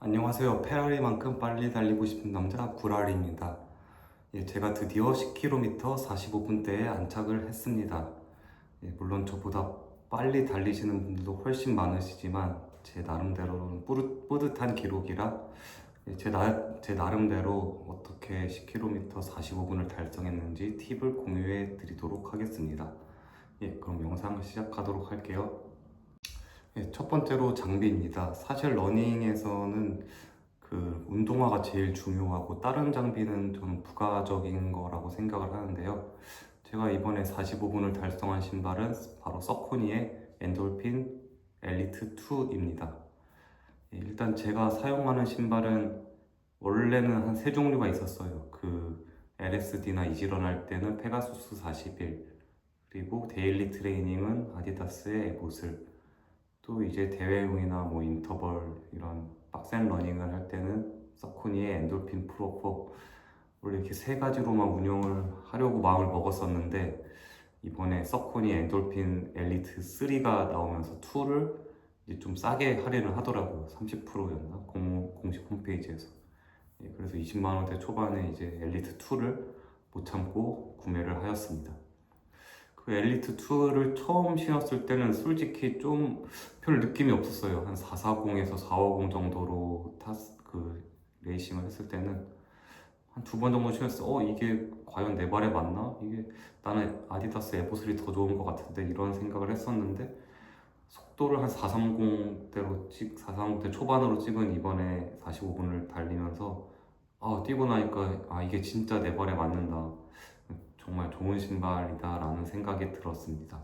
안녕하세요. 페라리만큼 빨리 달리고 싶은 남자 구라리입니다. 제가 드디어 10km 45분대에 안착을 했습니다. 물론 저보다 빨리 달리시는 분들도 훨씬 많으시지만 제 나름대로는 뿌듯한 기록이라 제 나름대로 어떻게 10km 45분을 달성했는지 팁을 공유해 드리도록 하겠습니다. 그럼 영상 시작하도록 할게요. 첫 번째로 장비입니다. 사실 러닝에서는 운동화가 제일 중요하고 다른 장비는 좀 부가적인 거라고 생각을 하는데요. 제가 이번에 45분을 달성한 신발은 바로 서코니의 엔돌핀 엘리트 2입니다. 일단 제가 사용하는 신발은 원래는 한 세 종류가 있었어요. LSD나 이지런 할 때는 페가수스 41, 그리고 데일리 트레이닝은 아디다스의 에보슬, 또 이제 대회용이나 뭐 인터벌 이런 빡센 러닝을 할 때는 서코니의 엔돌핀 프로 4, 원래 이렇게 세 가지로만 운영을 하려고 마음을 먹었었는데 이번에 서코니 엔돌핀 엘리트 3가 나오면서 2를 이제 좀 싸게 할인을 하더라고요. 30%였나? 공식 홈페이지에서. 그래서 20만 원대 초반에 이제 엘리트 2를 못 참고 구매를 하였습니다. 엘리트 2를 처음 신었을 때는 솔직히 좀 별 느낌이 없었어요. 한 440에서 450 정도로 레이싱을 했을 때는 한 두 번 정도 신었어. 이게 과연 내 발에 맞나? 이게 나는 아디다스 에보슬이 더 좋은 것 같은데 이런 생각을 했었는데 속도를 한 430대 초반으로 찍은 이번에 45분을 달리면서 뛰고 나니까 이게 진짜 내 발에 맞는다. 정말 좋은 신발이다 라는 생각이 들었습니다.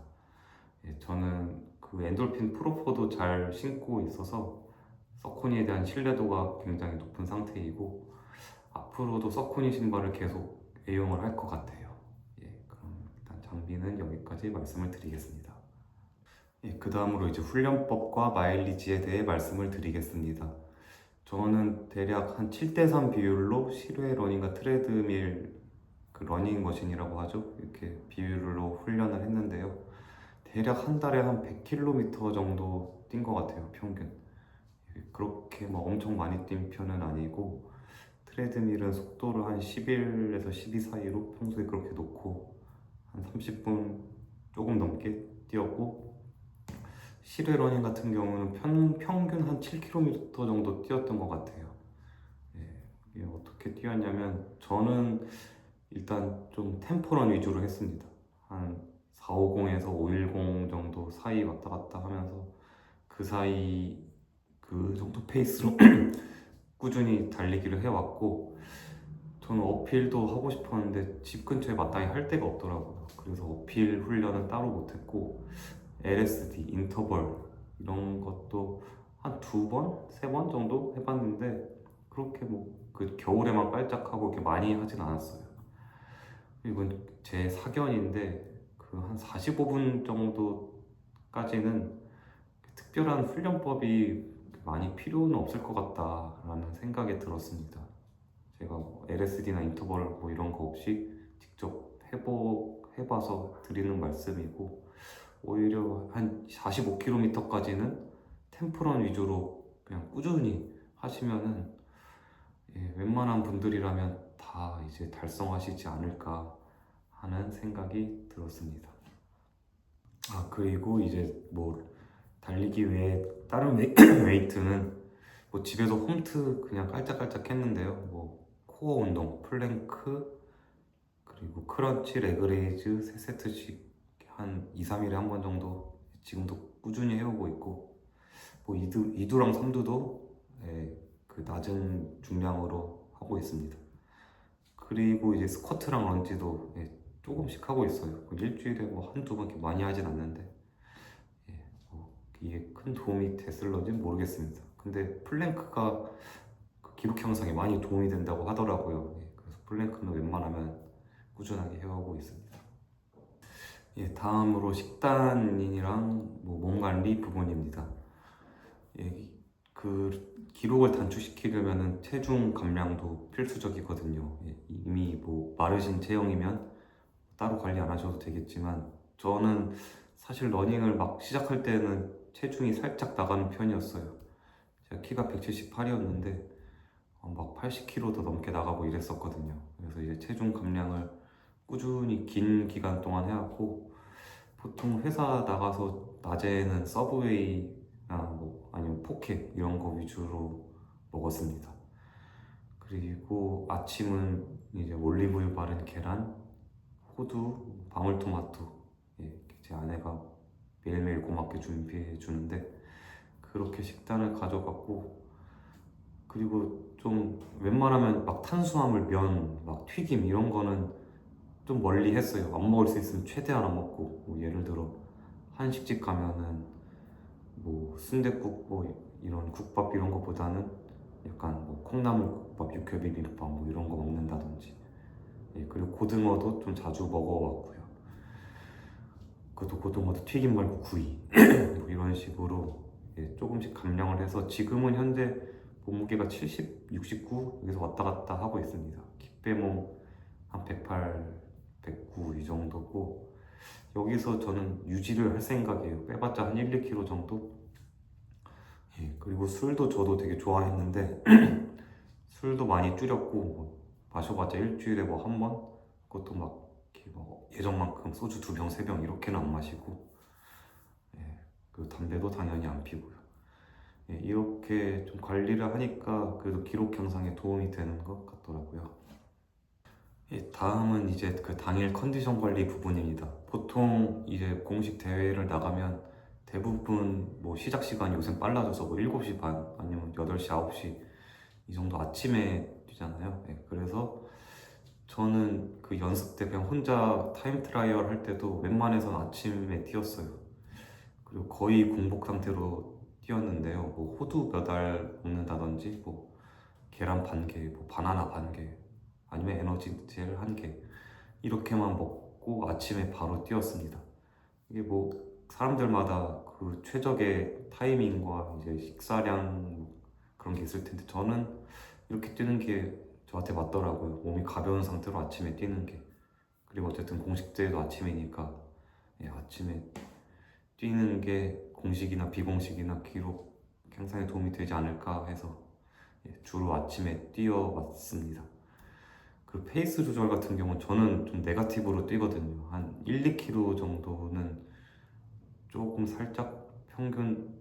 저는 엔돌핀 프로4도 잘 신고 있어서 서코니에 대한 신뢰도가 굉장히 높은 상태이고 앞으로도 서코니 신발을 계속 애용을 할 것 같아요. 그럼 일단 장비는 여기까지 말씀을 드리겠습니다. 그 다음으로 이제 훈련법과 마일리지에 대해 말씀을 드리겠습니다. 저는 대략 한 7대3 비율로 실외 러닝과 트레드밀 러닝머신이라고 하죠. 이렇게 비율로 훈련을 했는데요. 대략 한 달에 한 100km 정도 뛴 것 같아요, 평균. 그렇게 막 엄청 많이 뛴 편은 아니고 트레드밀은 속도를 한 11에서 12 사이로 평소에 그렇게 놓고 한 30분 조금 넘게 뛰었고 실외 러닝 같은 경우는 평균 한 7km 정도 뛰었던 것 같아요. 이게 어떻게 뛰었냐면 저는 일단 좀 템포런 위주로 했습니다. 한 450에서 510 정도 사이 왔다 갔다 하면서 그 사이 그 정도 페이스로 꾸준히 달리기를 해왔고 저는 어필도 하고 싶었는데 집 근처에 마땅히 할 데가 없더라고요. 그래서 어필 훈련은 따로 못했고 LSD, 인터벌 이런 것도 한 두 번, 세 번 정도 해봤는데 그렇게 그 겨울에만 깔짝하고 이렇게 많이 하진 않았어요. 이건 제 사견인데 한 45분 정도까지는 특별한 훈련법이 많이 필요는 없을 것 같다라는 생각이 들었습니다. 제가 LSD나 인터벌 이런 거 없이 직접 해봐서 드리는 말씀이고 오히려 한 45km까지는 템포런 위주로 그냥 꾸준히 하시면은 웬만한 분들이라면 다 이제 달성하시지 않을까 하는 생각이 들었습니다. 그리고 이제 달리기 외에 다른 웨이트는 집에서 홈트 그냥 깔짝깔짝 했는데요. 코어 운동, 플랭크, 그리고 크런치, 레그레이즈 3세트씩 한 2, 3일에 한 번 정도 지금도 꾸준히 해오고 있고 이두랑 삼두도 그 낮은 중량으로 하고 있습니다. 그리고 이제 스쿼트랑 런지도 조금씩 하고 있어요. 일주일에 한두 번 이렇게 많이 하진 않는데 이게 큰 도움이 됐을런지 모르겠습니다. 근데 플랭크가 기록 형성에 많이 도움이 된다고 하더라고요. 그래서 플랭크는 웬만하면 꾸준하게 해오고 있습니다. 다음으로 식단이랑 몸 관리 부분입니다. 기록을 단축시키려면 체중 감량도 필수적이거든요. 이미 마르신 체형이면 따로 관리 안 하셔도 되겠지만 저는 사실 러닝을 막 시작할 때는 체중이 살짝 나가는 편이었어요. 제가 키가 178이었는데 막 80kg도 넘게 나가고 이랬었거든요. 그래서 이제 체중 감량을 꾸준히 긴 기간 동안 해왔고, 보통 회사 나가서 낮에는 서브웨이나 뭐 아니면 포켓 이런 거 위주로 먹었습니다. 그리고 아침은 이제 올리브유 바른 계란, 호두, 방울토마토, 제 아내가 매일매일 고맙게 준비해 주는데 그렇게 식단을 가져갔고, 그리고 좀 웬만하면 막 탄수화물, 면, 막 튀김 이런 거는 좀 멀리 했어요. 안 먹을 수 있으면 최대한 안 먹고, 뭐 예를 들어 한식집 가면은 뭐 순댓국 뭐 이런 국밥 이런 거보다는 약간 뭐 콩나물국밥, 육회비빔밥 뭐 이런 거 먹는다든지, 그리고 고등어도 좀 자주 먹어왔고요. 그것도 고등어도 튀김 말고 구이 뭐 이런 식으로 조금씩 감량을 해서 지금은 현재 몸무게가 70, 69 여기서 왔다 갔다 하고 있습니다. kit배몸 한 108, 109 이 정도고, 여기서 저는 유지를 할 생각이에요. 빼봤자 한 1, 2kg 정도? 그리고 술도 저도 되게 좋아했는데 술도 많이 줄였고, 뭐 마셔봤자 일주일에 뭐 한 번? 그것도 막 이렇게 뭐 예전만큼 소주 2병, 3병 이렇게는 안 마시고, 그 담배도 당연히 안 피고요. 이렇게 좀 관리를 하니까 그래도 기록 향상에 도움이 되는 것 같더라고요. 다음은 이제 그 당일 컨디션 관리 부분입니다. 보통 이제 공식 대회를 나가면 대부분 뭐 시작 시간이 요새 빨라져서 뭐 7시 반 아니면 8시, 9시 이 정도 아침에 뛰잖아요. 그래서 저는 그 연습 때 그냥 혼자 타임 트라이얼 할 때도 웬만해서는 아침에 뛰었어요. 그리고 거의 공복 상태로 뛰었는데요. 뭐 호두 몇 알 먹는다든지, 뭐 계란 반 개, 뭐 바나나 반 개, 아니면 에너지 젤 한 개, 이렇게만 먹고 아침에 바로 뛰었습니다. 이게 뭐 사람들마다 그 최적의 타이밍과 이제 식사량 그런 게 있을 텐데, 저는 이렇게 뛰는 게 저한테 맞더라고요. 몸이 가벼운 상태로 아침에 뛰는 게. 그리고 어쨌든 공식 대회도 아침이니까 아침에 뛰는 게 공식이나 비공식이나 기록 향상에 도움이 되지 않을까 해서 주로 아침에 뛰어왔습니다. 그 페이스 조절 같은 경우는 저는 좀 네거티브로 뛰거든요. 한 1, 2km 정도는 조금 살짝 평균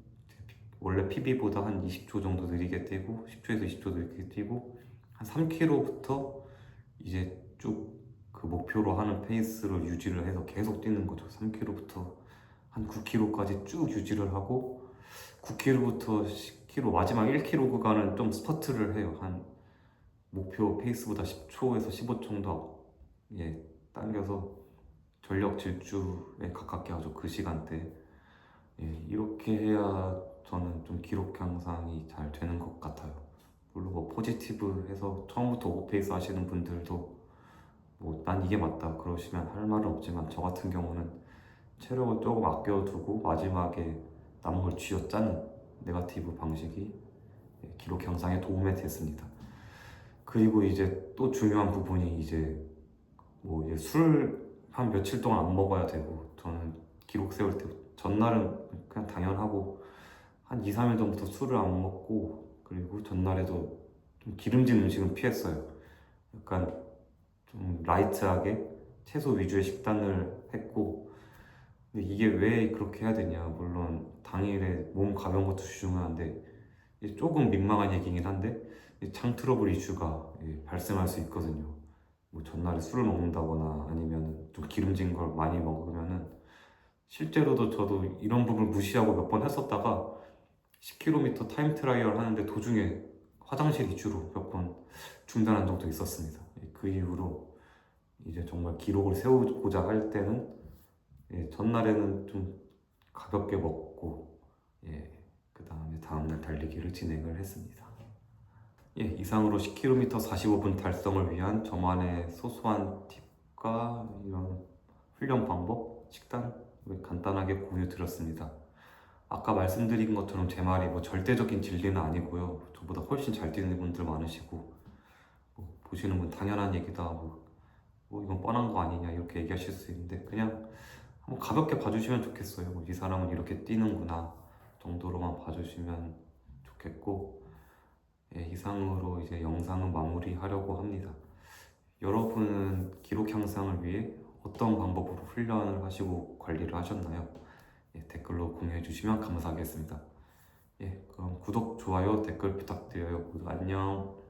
원래 PB보다 한 20초 정도 느리게 뛰고, 10초에서 20초 느리게 뛰고, 한 3km부터 이제 쭉 그 목표로 하는 페이스로 유지를 해서 계속 뛰는 거죠. 3km부터 한 9km까지 쭉 유지를 하고, 9km부터 10km 마지막 1km 구간은 좀 스퍼트를 해요. 한 목표 페이스보다 10초에서 15초 정도 당겨서 전력 질주에 가깝게 하죠. 그 시간대. 이렇게 해야 저는 좀 기록 향상이 잘 되는 것 같아요. 물론 뭐 포지티브 해서 처음부터 오버페이스 하시는 분들도 뭐 난 이게 맞다 그러시면 할 말은 없지만, 저 같은 경우는 체력을 조금 아껴두고 마지막에 남은 걸 쥐어짜는 네거티브 방식이 기록 향상에 도움이 됐습니다. 그리고 이제 또 중요한 부분이 이제 뭐 이제 술 한 며칠 동안 안 먹어야 되고, 저는 기록 세울 때 전날은 그냥 당연하고 한 2, 3일 전부터 술을 안 먹고, 그리고 전날에도 좀 기름진 음식은 피했어요. 약간 좀 라이트하게 채소 위주의 식단을 했고, 근데 이게 왜 그렇게 해야 되냐, 물론 당일에 몸 가벼운 것도 중요한데 조금 민망한 얘기긴 한데 장 트러블 이슈가 발생할 수 있거든요. 뭐 전날에 술을 먹는다거나 아니면 좀 기름진 걸 많이 먹으면은, 실제로도 저도 이런 부분을 무시하고 몇 번 했었다가 10km 타임 트라이얼 하는데 도중에 화장실 이슈로 몇 번 중단한 적도 있었습니다. 그 이후로 이제 정말 기록을 세우고자 할 때는 전날에는 좀 가볍게 먹고, 그 다음에 다음날 달리기를 진행을 했습니다. 이상으로 10km 45분 달성을 위한 저만의 소소한 팁과 이런 훈련 방법, 식단 간단하게 공유 드렸습니다. 아까 말씀드린 것처럼 제 말이 뭐 절대적인 진리는 아니고요. 저보다 훨씬 잘 뛰는 분들 많으시고, 뭐 보시는 분 당연한 얘기다, 뭐 이건 뻔한 거 아니냐 이렇게 얘기하실 수 있는데, 그냥 한번 가볍게 봐주시면 좋겠어요. 이 사람은 이렇게 뛰는구나 정도로만 봐주시면 좋겠습니다. 좋겠고, 예, 이상으로 이제 영상은 마무리하려고 합니다. 여러분은 기록 향상을 위해 어떤 방법으로 훈련을 하시고 관리를 하셨나요? 예, 댓글로 공유해 주시면 감사하겠습니다. 예, 그럼 구독, 좋아요, 댓글 부탁드려요. 모두 안녕.